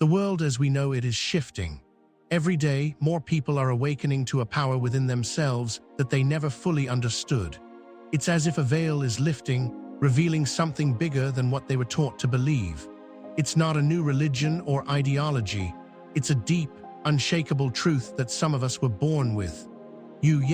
The world as we know it is shifting. Every day, more people are awakening to a power within themselves that they never fully understood. It's as if a veil is lifting, revealing something bigger than what they were taught to believe. It's not a new religion or ideology. It's a deep, unshakable truth that some of us were born with. You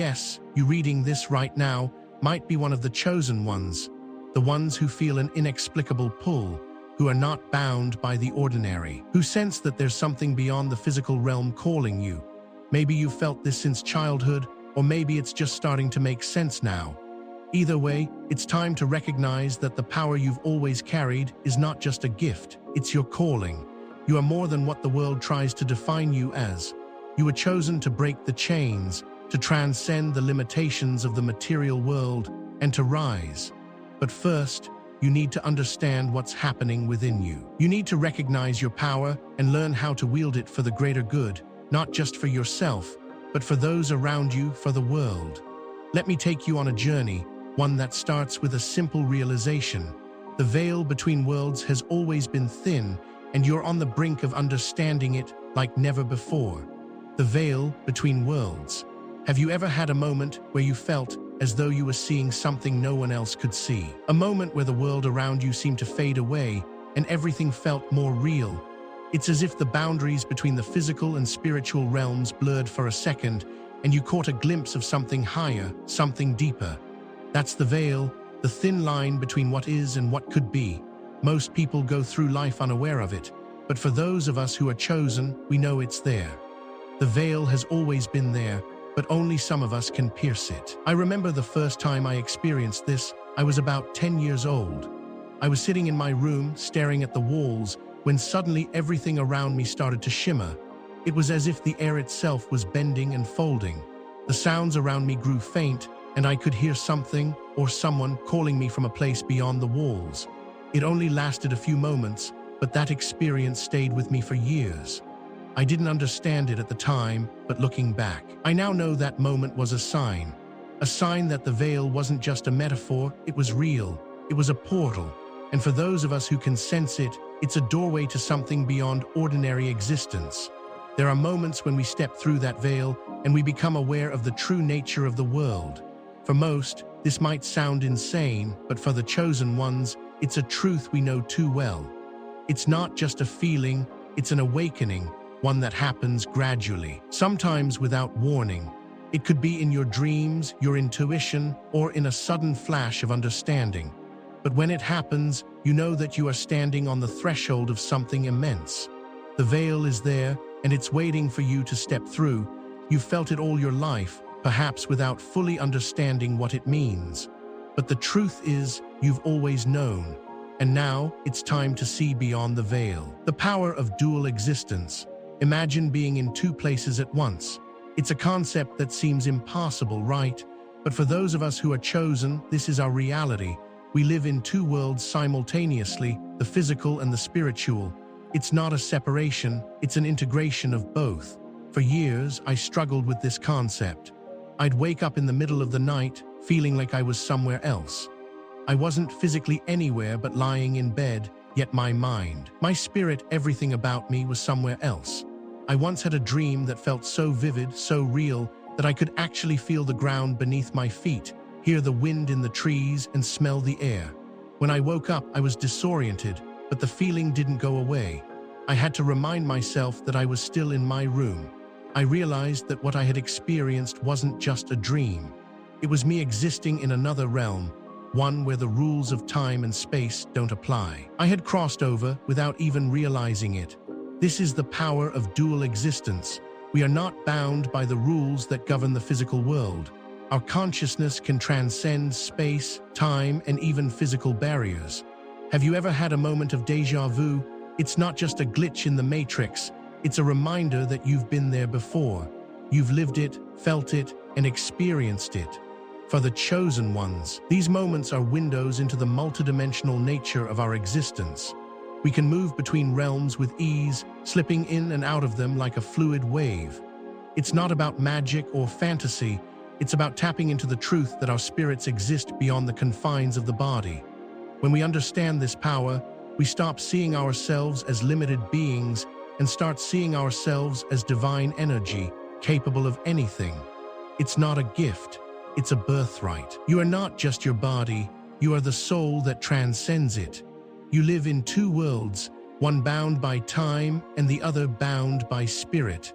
reading this right now, might be one of the chosen ones, the ones who feel an inexplicable pull, who are not bound by the ordinary, who sense that there's something beyond the physical realm calling you. Maybe you've felt this since childhood, or maybe it's just starting to make sense now. Either way, it's time to recognize that the power you've always carried is not just a gift, it's your calling. You are more than what the world tries to define you as. You were chosen to break the chains, to transcend the limitations of the material world, and to rise. But first, you need to understand what's happening within you. You need to recognize your power and learn how to wield it for the greater good, not just for yourself, but for those around you, for the world. Let me take you on a journey, one that starts with a simple realization. The veil between worlds has always been thin, and you're on the brink of understanding it like never before. The veil between worlds. Have you ever had a moment where you felt as though you were seeing something no one else could see? A moment where the world around you seemed to fade away and everything felt more real. It's as if the boundaries between the physical and spiritual realms blurred for a second, and you caught a glimpse of something higher, something deeper. That's the veil, the thin line between what is and what could be. Most people go through life unaware of it, but for those of us who are chosen, we know it's there. The veil has always been there, but only some of us can pierce it. I remember the first time I experienced this. I was about 10 years old. I was sitting in my room, staring at the walls, when suddenly everything around me started to shimmer. It was as if the air itself was bending and folding. The sounds around me grew faint, and I could hear something or someone calling me from a place beyond the walls. It only lasted a few moments, but that experience stayed with me for years. I didn't understand it at the time, but looking back, I now know that moment was a sign that the veil wasn't just a metaphor, it was real. It was a portal, and for those of us who can sense it, it's a doorway to something beyond ordinary existence. There are moments when we step through that veil and we become aware of the true nature of the world. For most, this might sound insane, but for the chosen ones, it's a truth we know too well. It's not just a feeling, it's an awakening, one that happens gradually, sometimes without warning. It could be in your dreams, your intuition, or in a sudden flash of understanding. But when it happens, you know that you are standing on the threshold of something immense. The veil is there, and it's waiting for you to step through. You've felt it all your life, perhaps without fully understanding what it means. But the truth is, you've always known. And now, it's time to see beyond the veil. The power of dual existence. Imagine being in two places at once. It's a concept that seems impossible, right? But for those of us who are chosen, this is our reality. We live in two worlds simultaneously, the physical and the spiritual. It's not a separation, it's an integration of both. For years, I struggled with this concept. I'd wake up in the middle of the night, feeling like I was somewhere else. I wasn't physically anywhere but lying in bed, yet my mind, my spirit, everything about me was somewhere else. I once had a dream that felt so vivid, so real, that I could actually feel the ground beneath my feet, hear the wind in the trees, and smell the air. When I woke up, I was disoriented, but the feeling didn't go away. I had to remind myself that I was still in my room. I realized that what I had experienced wasn't just a dream. It was me existing in another realm, one where the rules of time and space don't apply. I had crossed over without even realizing it. This is the power of dual existence. We are not bound by the rules that govern the physical world. Our consciousness can transcend space, time, and even physical barriers. Have you ever had a moment of déjà vu? It's not just a glitch in the matrix. It's a reminder that you've been there before. You've lived it, felt it, and experienced it. For the chosen ones, these moments are windows into the multidimensional nature of our existence. We can move between realms with ease, slipping in and out of them like a fluid wave. It's not about magic or fantasy. It's about tapping into the truth that our spirits exist beyond the confines of the body. When we understand this power, we stop seeing ourselves as limited beings and start seeing ourselves as divine energy, capable of anything. It's not a gift, it's a birthright. You are not just your body, you are the soul that transcends it. You live in two worlds, one bound by time and the other bound by spirit.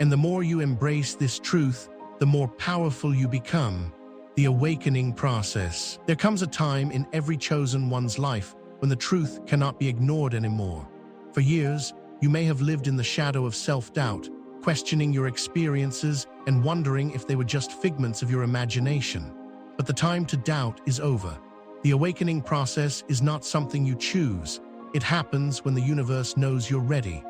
And the more you embrace this truth, the more powerful you become. The awakening process. There comes a time in every chosen one's life when the truth cannot be ignored anymore. For years, you may have lived in the shadow of self-doubt, questioning your experiences and wondering if they were just figments of your imagination. But the time to doubt is over. The awakening process is not something you choose. It happens when the universe knows you're ready.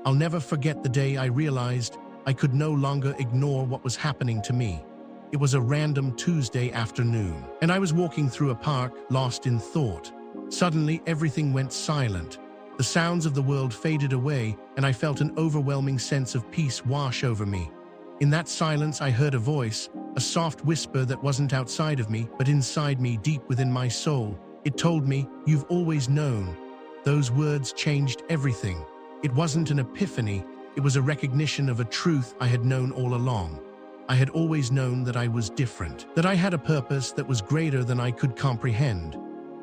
I'll never forget the day I realized I could no longer ignore what was happening to me. It was a random Tuesday afternoon, and I was walking through a park, lost in thought. Suddenly, everything went silent. The sounds of the world faded away, and I felt an overwhelming sense of peace wash over me. In that silence, I heard a voice, a soft whisper that wasn't outside of me, but inside me, deep within my soul. It told me, "You've always known." Those words changed everything. It wasn't an epiphany, it was a recognition of a truth I had known all along. I had always known that I was different, that I had a purpose that was greater than I could comprehend.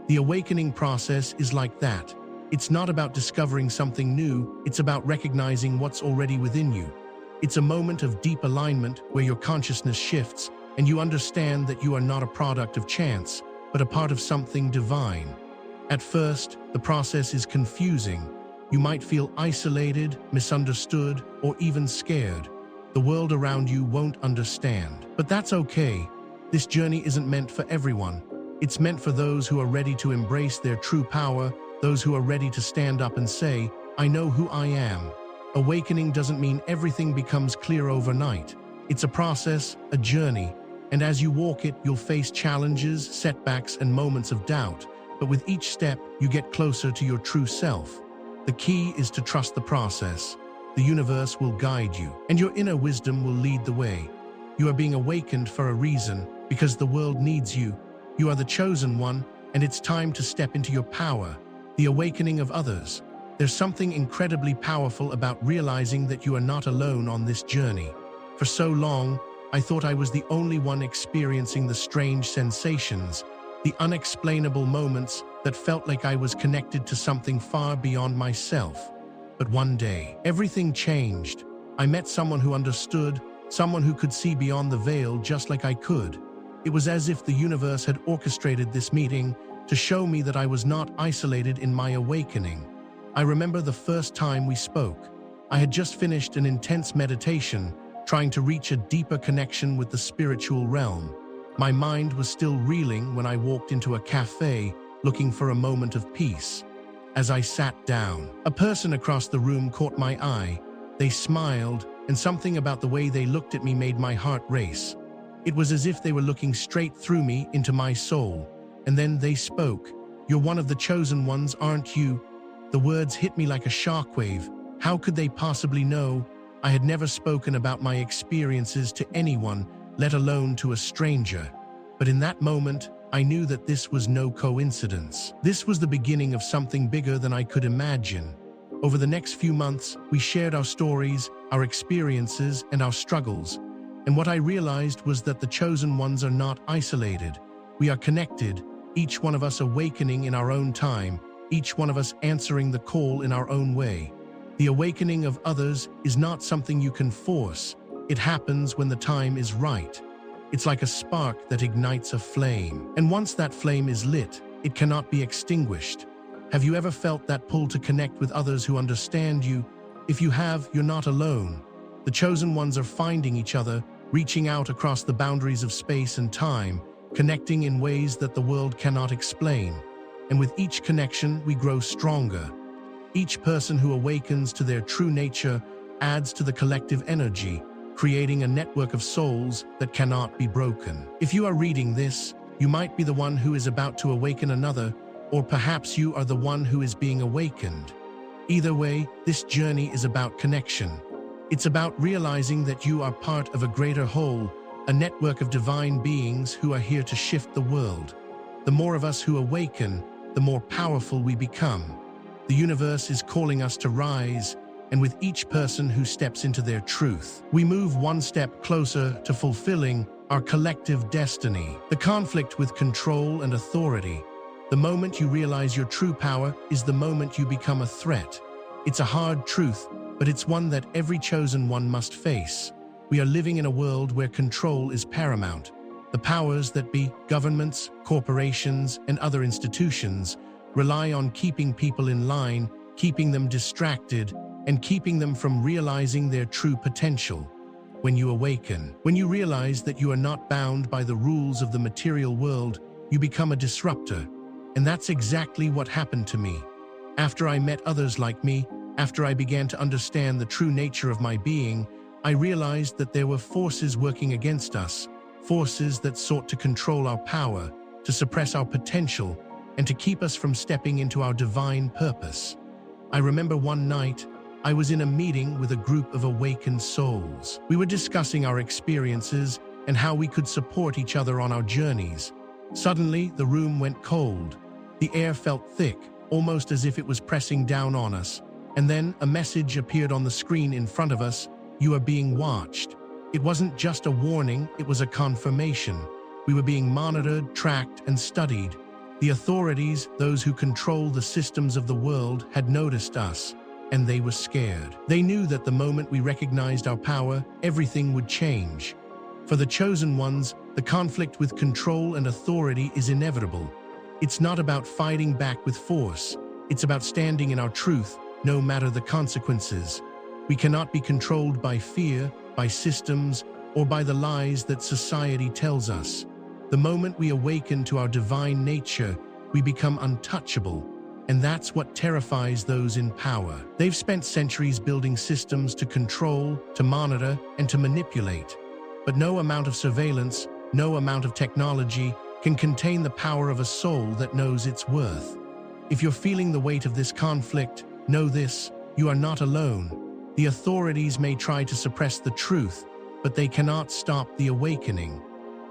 The awakening process is like that. It's not about discovering something new, it's about recognizing what's already within you. It's a moment of deep alignment where your consciousness shifts and you understand that you are not a product of chance, but a part of something divine. At first, the process is confusing. You might feel isolated, misunderstood, or even scared. The world around you won't understand. But that's okay. This journey isn't meant for everyone. It's meant for those who are ready to embrace their true power, those who are ready to stand up and say, "I know who I am." Awakening doesn't mean everything becomes clear overnight. It's a process, a journey, and as you walk it, you'll face challenges, setbacks, and moments of doubt. But with each step, you get closer to your true self. The key is to trust the process. The universe will guide you, and your inner wisdom will lead the way. You are being awakened for a reason, because the world needs you. You are the chosen one, and it's time to step into your power. The awakening of others. There's something incredibly powerful about realizing that you are not alone on this journey. For so long, I thought I was the only one experiencing the strange sensations, the unexplainable moments that felt like I was connected to something far beyond myself. But one day, everything changed. I met someone who understood, someone who could see beyond the veil just like I could. It was as if the universe had orchestrated this meeting to show me that I was not isolated in my awakening. I remember the first time we spoke. I had just finished an intense meditation, trying to reach a deeper connection with the spiritual realm. My mind was still reeling when I walked into a cafe, looking for a moment of peace. As I sat down, a person across the room caught my eye. They smiled, and something about the way they looked at me made my heart race. It was as if they were looking straight through me into my soul. And then they spoke. "You're one of the chosen ones, aren't you?" The words hit me like a shockwave. How could they possibly know? I had never spoken about my experiences to anyone, let alone to a stranger. But in that moment, I knew that this was no coincidence. This was the beginning of something bigger than I could imagine. Over the next few months, we shared our stories, our experiences, and our struggles. And what I realized was that the chosen ones are not isolated. We are connected, each one of us awakening in our own time, each one of us answering the call in our own way. The awakening of others is not something you can force. It happens when the time is right. It's like a spark that ignites a flame. And once that flame is lit, it cannot be extinguished. Have you ever felt that pull to connect with others who understand you? If you have, you're not alone. The chosen ones are finding each other, reaching out across the boundaries of space and time, connecting in ways that the world cannot explain. And with each connection, we grow stronger. Each person who awakens to their true nature adds to the collective energy, creating a network of souls that cannot be broken. If you are reading this, you might be the one who is about to awaken another, or perhaps you are the one who is being awakened. Either way, this journey is about connection. It's about realizing that you are part of a greater whole, a network of divine beings who are here to shift the world. The more of us who awaken, the more powerful we become. The universe is calling us to rise, and with each person who steps into their truth, we move one step closer to fulfilling our collective destiny. The conflict with control and authority. The moment you realize your true power is the moment you become a threat. It's a hard truth, but it's one that every chosen one must face. We are living in a world where control is paramount. The powers that be, governments, corporations, and other institutions, rely on keeping people in line, keeping them distracted, and keeping them from realizing their true potential. When you awaken, when you realize that you are not bound by the rules of the material world, you become a disruptor. And that's exactly what happened to me. After I met others like me, after I began to understand the true nature of my being, I realized that there were forces working against us, forces that sought to control our power, to suppress our potential, and to keep us from stepping into our divine purpose. I remember one night, I was in a meeting with a group of awakened souls. We were discussing our experiences and how we could support each other on our journeys. Suddenly, the room went cold. The air felt thick, almost as if it was pressing down on us. And then a message appeared on the screen in front of us: "You are being watched." It wasn't just a warning, it was a confirmation. We were being monitored, tracked, and studied. The authorities, those who control the systems of the world, had noticed us, and they were scared. They knew that the moment we recognized our power, everything would change. For the chosen ones, the conflict with control and authority is inevitable. It's not about fighting back with force. It's about standing in our truth, no matter the consequences. We cannot be controlled by fear, by systems, or by the lies that society tells us. The moment we awaken to our divine nature, we become untouchable. And that's what terrifies those in power. They've spent centuries building systems to control, to monitor, and to manipulate. But no amount of surveillance, no amount of technology can contain the power of a soul that knows its worth. If you're feeling the weight of this conflict, know this: you are not alone. The authorities may try to suppress the truth, but they cannot stop the awakening.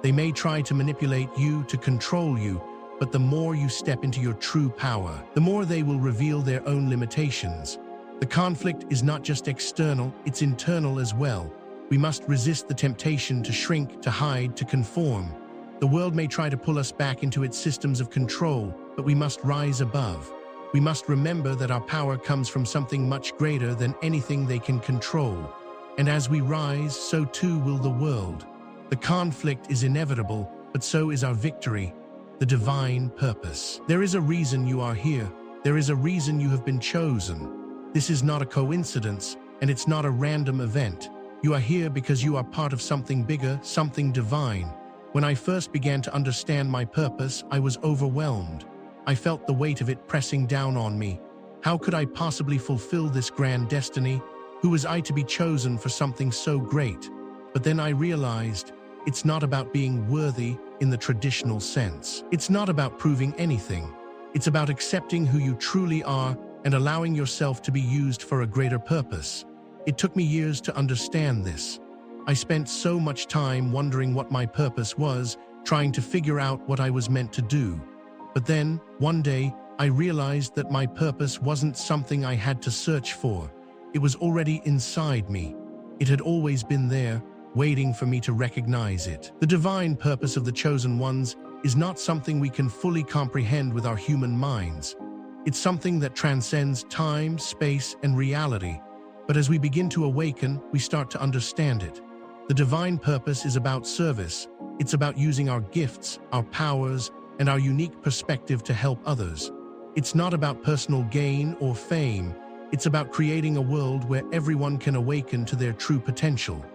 They may try to manipulate you, to control you, but the more you step into your true power, the more they will reveal their own limitations. The conflict is not just external, it's internal as well. We must resist the temptation to shrink, to hide, to conform. The world may try to pull us back into its systems of control, but we must rise above. We must remember that our power comes from something much greater than anything they can control. And as we rise, so too will the world. The conflict is inevitable, but so is our victory, the divine purpose. There is a reason you are here. There is a reason you have been chosen. This is not a coincidence, and it's not a random event. You are here because you are part of something bigger, something divine. When I first began to understand my purpose, I was overwhelmed. I felt the weight of it pressing down on me. How could I possibly fulfill this grand destiny? Who was I to be chosen for something so great? But then I realized, it's not about being worthy in the traditional sense. It's not about proving anything. It's about accepting who you truly are and allowing yourself to be used for a greater purpose. It took me years to understand this. I spent so much time wondering what my purpose was, trying to figure out what I was meant to do. But then, one day, I realized that my purpose wasn't something I had to search for. It was already inside me. It had always been there, waiting for me to recognize it. The divine purpose of the chosen ones is not something we can fully comprehend with our human minds. It's something that transcends time, space, and reality. But as we begin to awaken, we start to understand it. The divine purpose is about service. It's about using our gifts, our powers, and our unique perspective to help others. It's not about personal gain or fame. It's about creating a world where everyone can awaken to their true potential.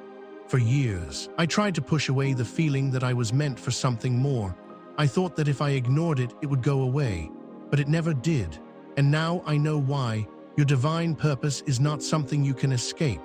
For years, I tried to push away the feeling that I was meant for something more. I thought that if I ignored it, it would go away. But it never did. And now I know why. Your divine purpose is not something you can escape.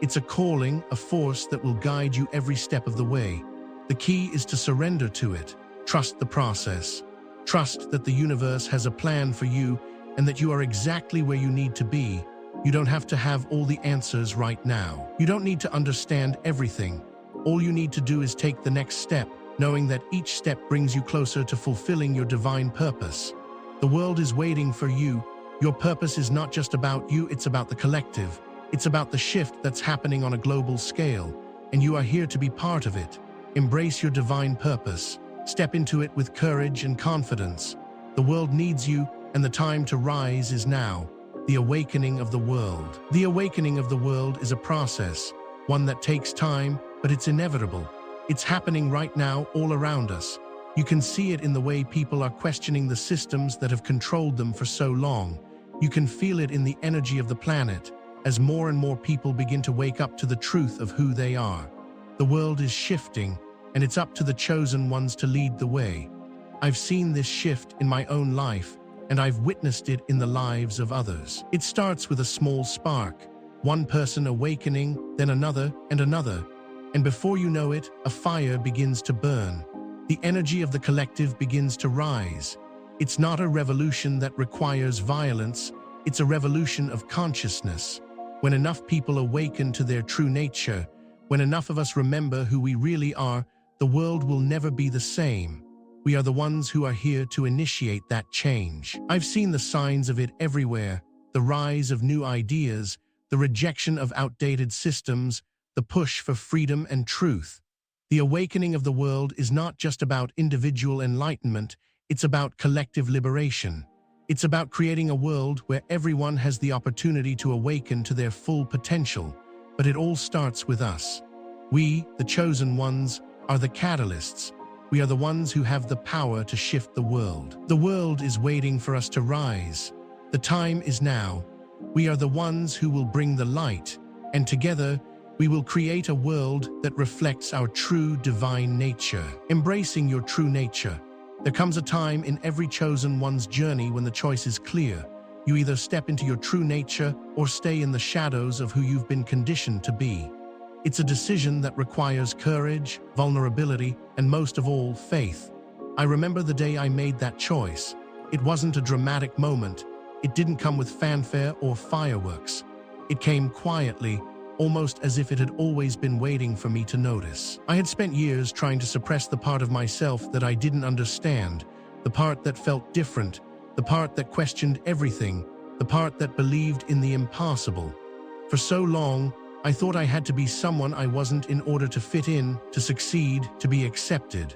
It's a calling, a force that will guide you every step of the way. The key is to surrender to it. Trust the process. Trust that the universe has a plan for you and that you are exactly where you need to be. You don't have to have all the answers right now. You don't need to understand everything. All you need to do is take the next step, knowing that each step brings you closer to fulfilling your divine purpose. The world is waiting for you. Your purpose is not just about you, it's about the collective. It's about the shift that's happening on a global scale, and you are here to be part of it. Embrace your divine purpose. Step into it with courage and confidence. The world needs you, and the time to rise is now. The awakening of the world. The awakening of the world is a process, one that takes time, but it's inevitable. It's happening right now all around us. You can see it in the way people are questioning the systems that have controlled them for so long. You can feel it in the energy of the planet, as more and more people begin to wake up to the truth of who they are. The world is shifting, and it's up to the chosen ones to lead the way. I've seen this shift in my own life, and I've witnessed it in the lives of others. It starts with a small spark, one person awakening, then another and another. And before you know it, a fire begins to burn. The energy of the collective begins to rise. It's not a revolution that requires violence, it's a revolution of consciousness. When enough people awaken to their true nature, when enough of us remember who we really are, the world will never be the same. We are the ones who are here to initiate that change. I've seen the signs of it everywhere: the rise of new ideas, the rejection of outdated systems, the push for freedom and truth. The awakening of the world is not just about individual enlightenment, it's about collective liberation. It's about creating a world where everyone has the opportunity to awaken to their full potential. But it all starts with us. We, the chosen ones, are the catalysts. We are the ones who have the power to shift the world. The world is waiting for us to rise. The time is now. We are the ones who will bring the light, and together, we will create a world that reflects our true divine nature. Embracing your true nature. There comes a time in every chosen one's journey when the choice is clear. You either step into your true nature or stay in the shadows of who you've been conditioned to be. It's a decision that requires courage, vulnerability, and most of all, faith. I remember the day I made that choice. It wasn't a dramatic moment. It didn't come with fanfare or fireworks. It came quietly, almost as if it had always been waiting for me to notice. I had spent years trying to suppress the part of myself that I didn't understand, the part that felt different, the part that questioned everything, the part that believed in the impossible. For so long, I thought I had to be someone I wasn't in order to fit in, to succeed, to be accepted.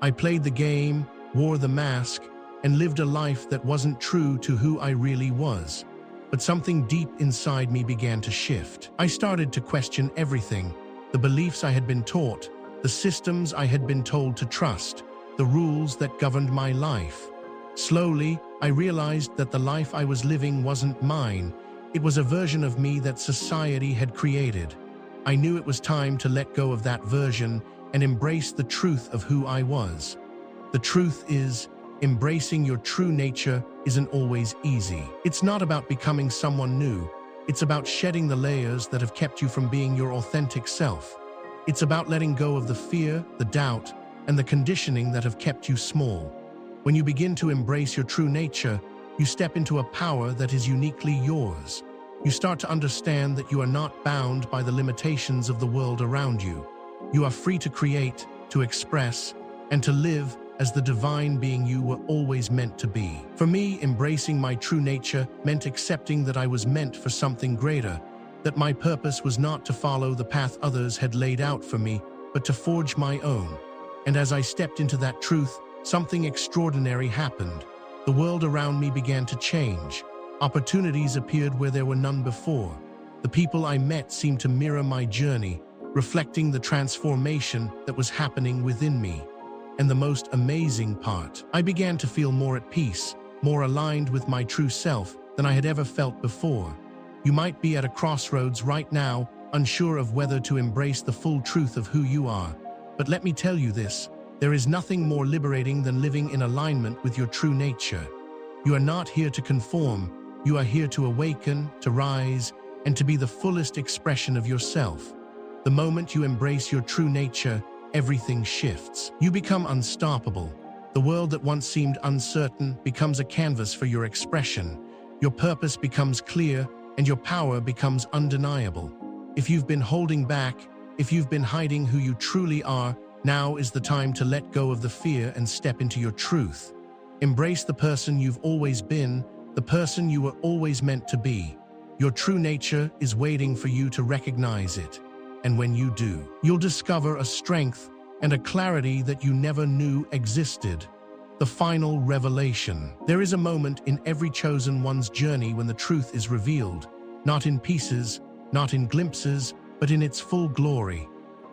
I played the game, wore the mask, and lived a life that wasn't true to who I really was. But something deep inside me began to shift. I started to question everything: the beliefs I had been taught, the systems I had been told to trust, the rules that governed my life. Slowly, I realized that the life I was living wasn't mine. It was a version of me that society had created. I knew it was time to let go of that version and embrace the truth of who I was. The truth is, embracing your true nature isn't always easy. It's not about becoming someone new. It's about shedding the layers that have kept you from being your authentic self. It's about letting go of the fear, the doubt, and the conditioning that have kept you small. When you begin to embrace your true nature, you step into a power that is uniquely yours. You start to understand that you are not bound by the limitations of the world around you. You are free to create, to express, and to live as the divine being you were always meant to be. For me, embracing my true nature meant accepting that I was meant for something greater, that my purpose was not to follow the path others had laid out for me, but to forge my own. And as I stepped into that truth, something extraordinary happened. The world around me began to change. Opportunities appeared where there were none before. The people I met seemed to mirror my journey, reflecting the transformation that was happening within me. And the most amazing part, I began to feel more at peace, more aligned with my true self than I had ever felt before. You might be at a crossroads right now, unsure of whether to embrace the full truth of who you are. But let me tell you this, there is nothing more liberating than living in alignment with your true nature. You are not here to conform, you are here to awaken, to rise, and to be the fullest expression of yourself. The moment you embrace your true nature, everything shifts. You become unstoppable. The world that once seemed uncertain becomes a canvas for your expression. Your purpose becomes clear, and your power becomes undeniable. If you've been holding back, if you've been hiding who you truly are, now is the time to let go of the fear and step into your truth. Embrace the person you've always been, the person you were always meant to be. Your true nature is waiting for you to recognize it. And when you do, you'll discover a strength and a clarity that you never knew existed. The final revelation. There is a moment in every chosen one's journey when the truth is revealed, not in pieces, not in glimpses, but in its full glory.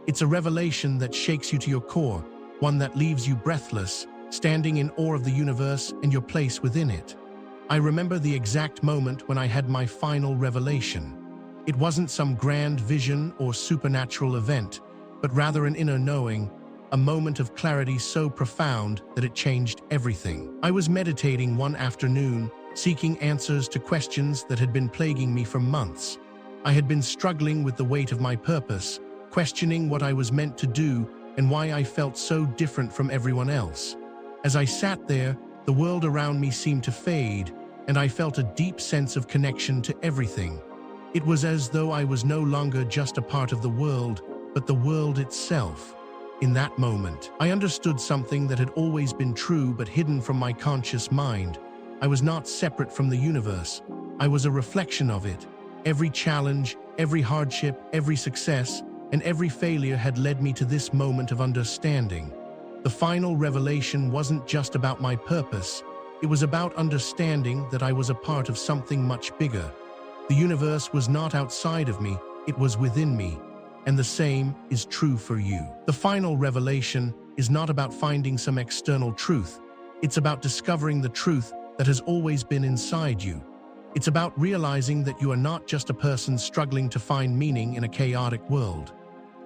It's a revelation that shakes you to your core, one that leaves you breathless, standing in awe of the universe and your place within it. I remember the exact moment when I had my final revelation. It wasn't some grand vision or supernatural event, but rather an inner knowing, a moment of clarity so profound that it changed everything. I was meditating one afternoon, seeking answers to questions that had been plaguing me for months. I had been struggling with the weight of my purpose, questioning what I was meant to do and why I felt so different from everyone else. As I sat there, the world around me seemed to fade, and I felt a deep sense of connection to everything. It was as though I was no longer just a part of the world, but the world itself. In that moment, I understood something that had always been true but hidden from my conscious mind. I was not separate from the universe. I was a reflection of it. Every challenge, every hardship, every success, and every failure had led me to this moment of understanding. The final revelation wasn't just about my purpose. It was about understanding that I was a part of something much bigger. The universe was not outside of me, it was within me. And the same is true for you. The final revelation is not about finding some external truth. It's about discovering the truth that has always been inside you. It's about realizing that you are not just a person struggling to find meaning in a chaotic world.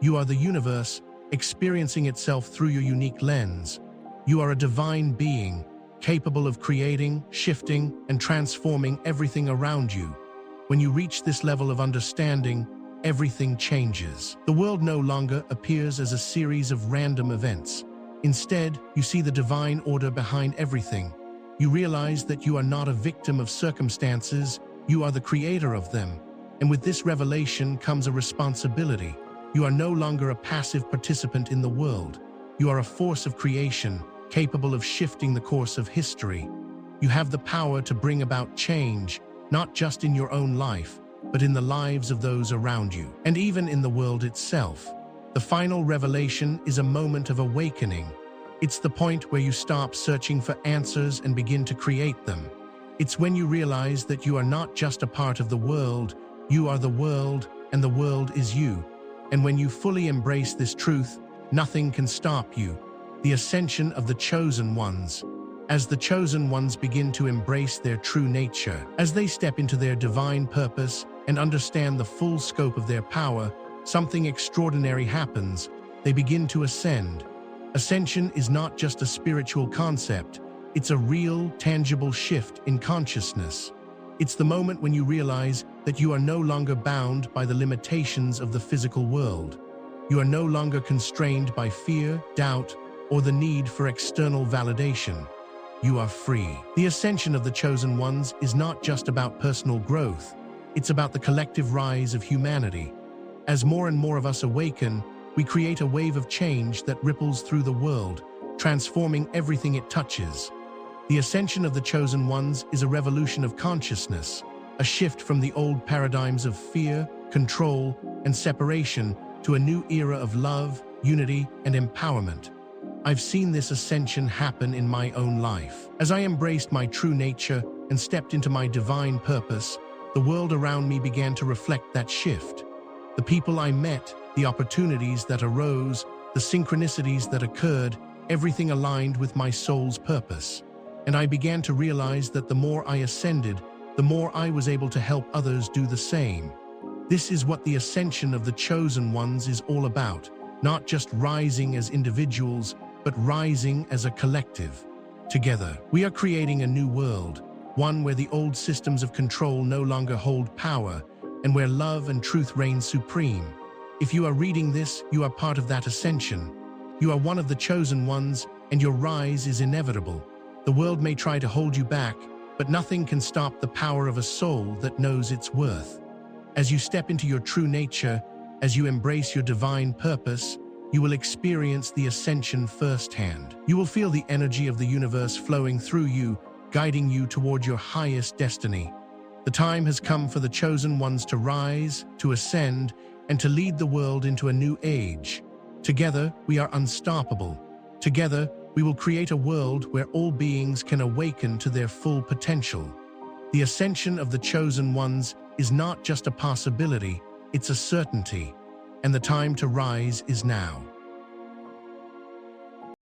You are the universe, experiencing itself through your unique lens. You are a divine being, capable of creating, shifting, and transforming everything around you. When you reach this level of understanding, everything changes. The world no longer appears as a series of random events. Instead, you see the divine order behind everything. You realize that you are not a victim of circumstances, you are the creator of them. And with this revelation comes a responsibility. You are no longer a passive participant in the world. You are a force of creation, capable of shifting the course of history. You have the power to bring about change, not just in your own life, but in the lives of those around you, and even in the world itself. The final revelation is a moment of awakening. It's the point where you stop searching for answers and begin to create them. It's when you realize that you are not just a part of the world, you are the world, and the world is you. And when you fully embrace this truth, nothing can stop you. The ascension of the chosen ones. As the chosen ones begin to embrace their true nature, as they step into their divine purpose and understand the full scope of their power, something extraordinary happens. They begin to ascend. Ascension is not just a spiritual concept, it's a real, tangible shift in consciousness. It's the moment when you realize that you are no longer bound by the limitations of the physical world. You are no longer constrained by fear, doubt, or the need for external validation. You are free. The ascension of the chosen ones is not just about personal growth, it's about the collective rise of humanity. As more and more of us awaken, we create a wave of change that ripples through the world, transforming everything it touches. The ascension of the chosen ones is a revolution of consciousness, a shift from the old paradigms of fear, control, and separation to a new era of love, unity, and empowerment. I've seen this ascension happen in my own life. As I embraced my true nature and stepped into my divine purpose, the world around me began to reflect that shift. The people I met, the opportunities that arose, the synchronicities that occurred, everything aligned with my soul's purpose. And I began to realize that the more I ascended, the more I was able to help others do the same. This is what the ascension of the chosen ones is all about, not just rising as individuals, but rising as a collective. Together, we are creating a new world, one where the old systems of control no longer hold power, and where love and truth reign supreme. If you are reading this, you are part of that ascension. You are one of the chosen ones, and your rise is inevitable. The world may try to hold you back, but nothing can stop the power of a soul that knows its worth. As you step into your true nature, as you embrace your divine purpose, you will experience the ascension firsthand. You will feel the energy of the universe flowing through you, guiding you toward your highest destiny. The time has come for the chosen ones to rise, to ascend, and to lead the world into a new age. Together, we are unstoppable. Together, we will create a world where all beings can awaken to their full potential. The ascension of the chosen ones is not just a possibility, it's a certainty, and the time to rise is now.